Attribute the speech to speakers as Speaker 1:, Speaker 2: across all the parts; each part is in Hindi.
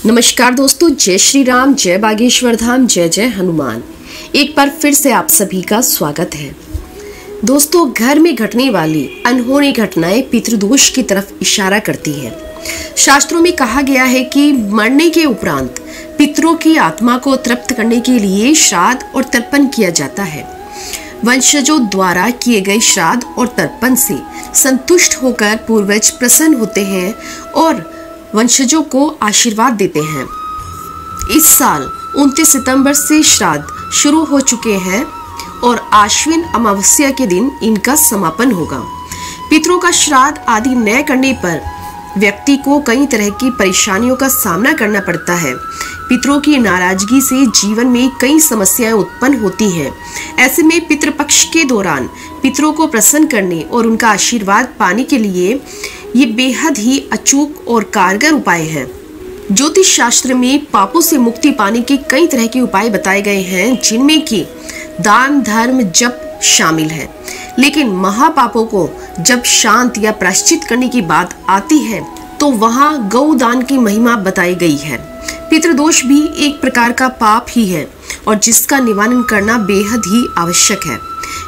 Speaker 1: नमस्कार दोस्तों, जय श्री राम, जय बागेश्वर धाम, जय जय हनुमान। एक बार फिर से आप सभी का स्वागत है। दोस्तों, घर में घटने वाली अनहोनी घटनाएं पितृदोष की तरफ इशारा करती है। शास्त्रों में कहा गया है कि मरने के उपरांत पितरों की आत्मा को तृप्त करने के लिए श्राद्ध और तर्पण किया जाता है। वंशजों द्वारा किए गए श्राद्ध और तर्पण से संतुष्ट होकर पूर्वज प्रसन्न होते हैं और वंशजों को आशीर्वाद देते हैं। इस साल 29 सितंबर से श्राद्ध शुरू हो चुके हैं और आश्विन अमावस्या के दिन इनका समापन होगा। पितरों का श्राद्ध आदि न करने पर व्यक्ति को कई तरह की परेशानियों का सामना करना पड़ता है। पितरों की नाराजगी से जीवन में कई समस्याएं उत्पन्न होती हैं। ऐसे में पितृपक्ष के दौरान पितरों को प्रसन्न करने और उनका आशीर्वाद पाने के लिए ये बेहद ही अचूक और कारगर उपाय है। ज्योतिष शास्त्र में पापों से मुक्ति पाने के कई तरह के उपाय बताए गए हैं, जिनमें कि दान, धर्म, जप शामिल है। लेकिन महापापों को जब शांत या प्रायश्चित करने की बात आती है तो वहाँ गौदान की महिमा बताई गई है। पितृदोष भी एक प्रकार का पाप ही है और जिसका निवारण करना बेहद ही आवश्यक है।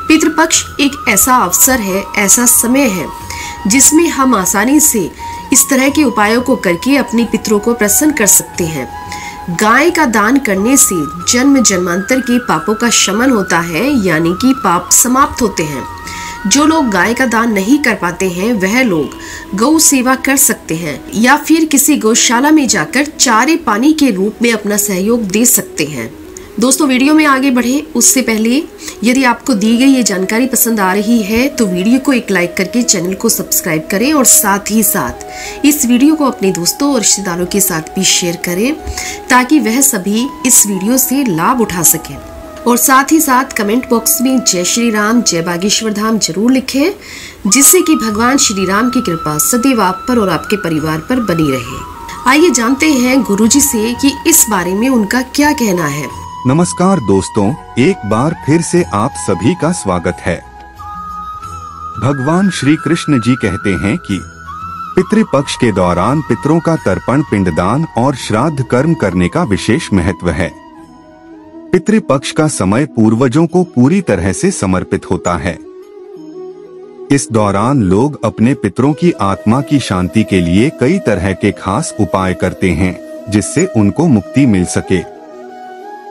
Speaker 1: पितृपक्ष एक ऐसा अवसर है, ऐसा समय है जिसमें हम आसानी से इस तरह के उपायों को करके अपने पितरों को प्रसन्न कर सकते हैं। गाय का दान करने से जन्म जन्मांतर के पापों का शमन होता है, यानी कि पाप समाप्त होते हैं। जो लोग गाय का दान नहीं कर पाते हैं वह लोग गौ सेवा कर सकते हैं या फिर किसी गौशाला में जाकर चारे पानी के रूप में अपना सहयोग दे सकते हैं। दोस्तों, वीडियो में आगे बढ़े उससे पहले यदि आपको दी गई ये जानकारी पसंद आ रही है तो वीडियो को एक लाइक करके चैनल को सब्सक्राइब करें और साथ ही साथ इस वीडियो को अपने दोस्तों और रिश्तेदारों के साथ भी शेयर करें ताकि वह सभी इस वीडियो से लाभ उठा सकें। और साथ ही साथ कमेंट बॉक्स में जय श्री राम, जय बागेश्वर धाम जरूर लिखें, जिससे कि भगवान श्री राम की कृपा सदैव आप पर और आपके परिवार पर बनी रहे। आइए जानते हैं गुरुजी से कि इस बारे में उनका क्या कहना है।
Speaker 2: नमस्कार दोस्तों, एक बार फिर से आप सभी का स्वागत है। भगवान श्री कृष्ण जी कहते हैं कि पितृपक्ष के दौरान पितरों का तर्पण, पिंडदान और श्राद्ध कर्म करने का विशेष महत्व है। पितृपक्ष का समय पूर्वजों को पूरी तरह से समर्पित होता है। इस दौरान लोग अपने पितरों की आत्मा की शांति के लिए कई तरह के खास उपाय करते हैं, जिससे उनको मुक्ति मिल सके।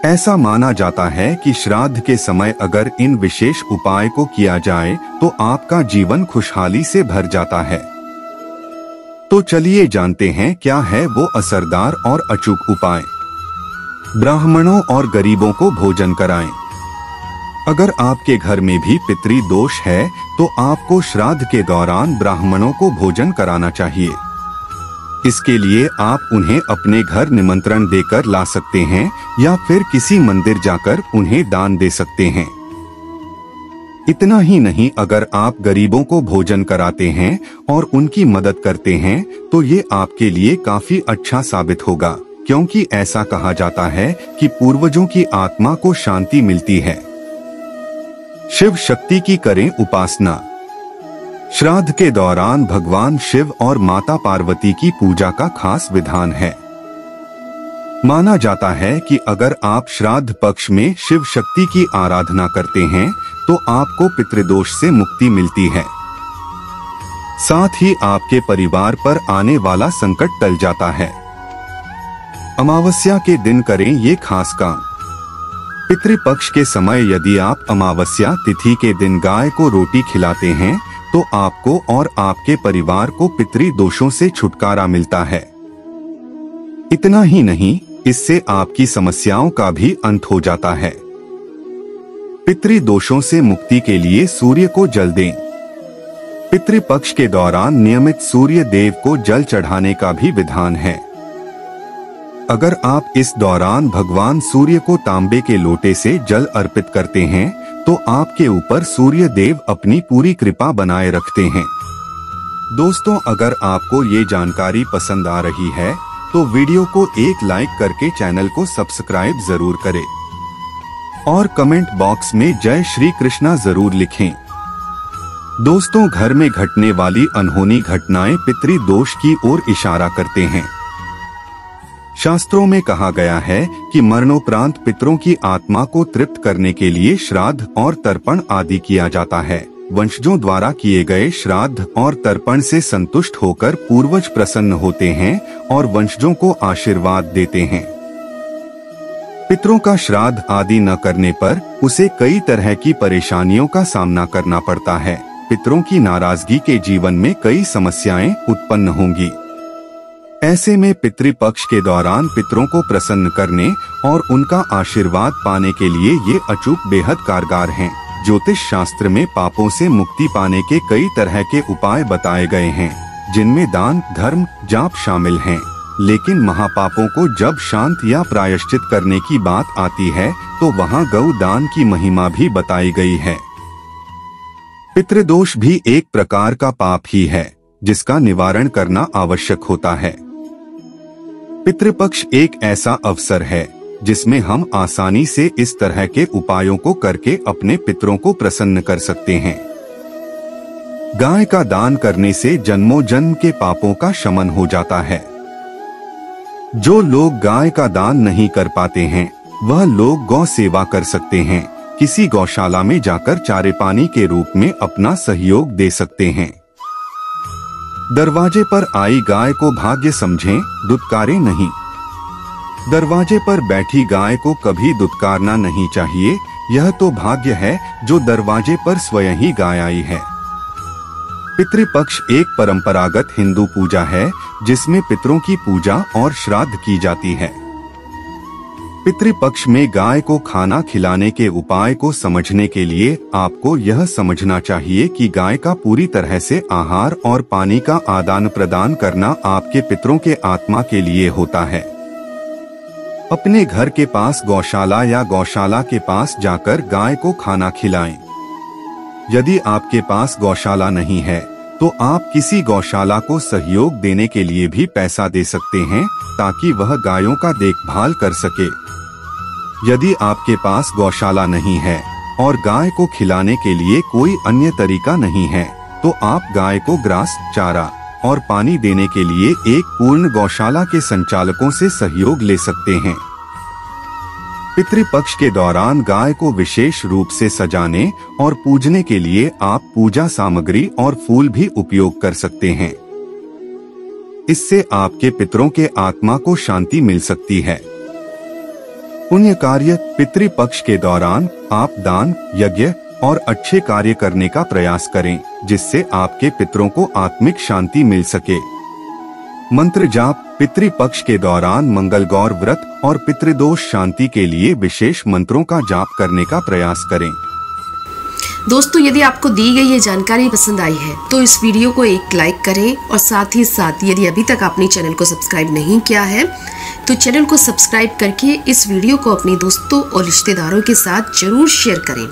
Speaker 2: ऐसा माना जाता है कि श्राद्ध के समय अगर इन विशेष उपाय को किया जाए तो आपका जीवन खुशहाली से भर जाता है। तो चलिए जानते हैं क्या है वो असरदार और अचूक उपाय। ब्राह्मणों और गरीबों को भोजन कराएं। अगर आपके घर में भी पितृ दोष है तो आपको श्राद्ध के दौरान ब्राह्मणों को भोजन कराना चाहिए। इसके लिए आप उन्हें अपने घर निमंत्रण देकर ला सकते हैं या फिर किसी मंदिर जाकर उन्हें दान दे सकते हैं। इतना ही नहीं, अगर आप गरीबों को भोजन कराते हैं और उनकी मदद करते हैं तो ये आपके लिए काफी अच्छा साबित होगा, क्योंकि ऐसा कहा जाता है कि पूर्वजों की आत्मा को शांति मिलती है। शिव शक्ति की करें उपासना। श्राद्ध के दौरान भगवान शिव और माता पार्वती की पूजा का खास विधान है। माना जाता है कि अगर आप श्राद्ध पक्ष में शिव शक्ति की आराधना करते हैं तो आपको पितृदोष से मुक्ति मिलती है। साथ ही आपके परिवार पर आने वाला संकट टल जाता है। अमावस्या के दिन करें ये खास काम। पितृपक्ष के समय यदि आप अमावस्या तिथि के दिन गाय को रोटी खिलाते हैं तो आपको और आपके परिवार को पितृ दोषों से छुटकारा मिलता है। इतना ही नहीं, इससे आपकी समस्याओं का भी अंत हो जाता है। पितृ दोषों से मुक्ति के लिए सूर्य को जल दें। पितृपक्ष के दौरान नियमित सूर्य देव को जल चढ़ाने का भी विधान है। अगर आप इस दौरान भगवान सूर्य को तांबे के लोटे से जल अर्पित करते हैं तो आपके ऊपर सूर्य देव अपनी पूरी कृपा बनाए रखते हैं। दोस्तों, अगर आपको ये जानकारी पसंद आ रही है तो वीडियो को एक लाइक करके चैनल को सब्सक्राइब जरूर करें और कमेंट बॉक्स में जय श्री कृष्णा जरूर लिखें। दोस्तों, घर में घटने वाली अनहोनी घटनाएं पितृ दोष की ओर इशारा करते हैं। शास्त्रों में कहा गया है कि मरणोपरांत पितरों की आत्मा को तृप्त करने के लिए श्राद्ध और तर्पण आदि किया जाता है। वंशजों द्वारा किए गए श्राद्ध और तर्पण से संतुष्ट होकर पूर्वज प्रसन्न होते हैं और वंशजों को आशीर्वाद देते हैं। पितरों का श्राद्ध आदि न करने पर उसे कई तरह की परेशानियों का सामना करना पड़ता है। पितरों की नाराजगी के जीवन में कई समस्याएं उत्पन्न होंगी। ऐसे में पितृपक्ष के दौरान पितरों को प्रसन्न करने और उनका आशीर्वाद पाने के लिए ये अचूक बेहद कारगर हैं। ज्योतिष शास्त्र में पापों से मुक्ति पाने के कई तरह के उपाय बताए गए हैं, जिनमें दान, धर्म, जाप शामिल हैं। लेकिन महापापों को जब शांत या प्रायश्चित करने की बात आती है तो वहाँ गौ दान की महिमा भी बताई गई है। पितृदोष भी एक प्रकार का पाप ही है, जिसका निवारण करना आवश्यक होता है। पितृपक्ष एक ऐसा अवसर है जिसमें हम आसानी से इस तरह के उपायों को करके अपने पितरों को प्रसन्न कर सकते हैं। गाय का दान करने से जन्मों जन्म के पापों का शमन हो जाता है। जो लोग गाय का दान नहीं कर पाते हैं, वह लोग गौ सेवा कर सकते हैं। किसी गौशाला में जाकर चारे पानी के रूप में अपना सहयोग दे सकते हैं। दरवाजे पर आई गाय को भाग्य समझें, दुत्कारें नहीं। दरवाजे पर बैठी गाय को कभी दुत्कारना नहीं चाहिए। यह तो भाग्य है जो दरवाजे पर स्वयं ही गाय आई है। पितृपक्ष एक परंपरागत हिंदू पूजा है जिसमें पितरों की पूजा और श्राद्ध की जाती है। पितृपक्ष में गाय को खाना खिलाने के उपाय को समझने के लिए आपको यह समझना चाहिए कि गाय का पूरी तरह से आहार और पानी का आदान प्रदान करना आपके पितरों के आत्मा के लिए होता है। अपने घर के पास गौशाला या गौशाला के पास जाकर गाय को खाना खिलाएं। यदि आपके पास गौशाला नहीं है तो आप किसी गौशाला को सहयोग देने के लिए भी पैसा दे सकते हैं ताकि वह गायों का देखभाल कर सके। यदि आपके पास गौशाला नहीं है और गाय को खिलाने के लिए कोई अन्य तरीका नहीं है तो आप गाय को ग्रास, चारा और पानी देने के लिए एक पूर्ण गौशाला के संचालकों से सहयोग ले सकते हैं। पितृपक्ष के दौरान गाय को विशेष रूप से सजाने और पूजने के लिए आप पूजा सामग्री और फूल भी उपयोग कर सकते हैं। इससे आपके पितरों के आत्मा को शांति मिल सकती है। पुण्य कार्य पितृपक्ष के दौरान आप दान, यज्ञ और अच्छे कार्य करने का प्रयास करें जिससे आपके पितरों को आत्मिक शांति मिल सके। मंत्र जाप पितृपक्ष के दौरान मंगल गौर व्रत और पितृदोष शांति के लिए विशेष मंत्रों का जाप करने का प्रयास करें।
Speaker 1: दोस्तों, यदि आपको दी गई ये जानकारी पसंद आई है तो इस वीडियो को एक लाइक करें और साथ ही साथ यदि अभी तक आपने चैनल को सब्सक्राइब नहीं किया है तो चैनल को सब्सक्राइब करके इस वीडियो को अपने दोस्तों और रिश्तेदारों के साथ जरूर शेयर करें।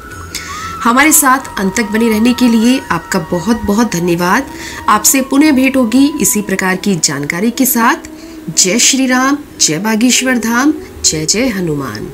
Speaker 1: हमारे साथ अंत तक बने रहने के लिए आपका बहुत बहुत धन्यवाद। आपसे पुनः भेंट होगी इसी प्रकार की जानकारी के साथ। जय श्री राम, जय बागेश्वर धाम, जय जय हनुमान।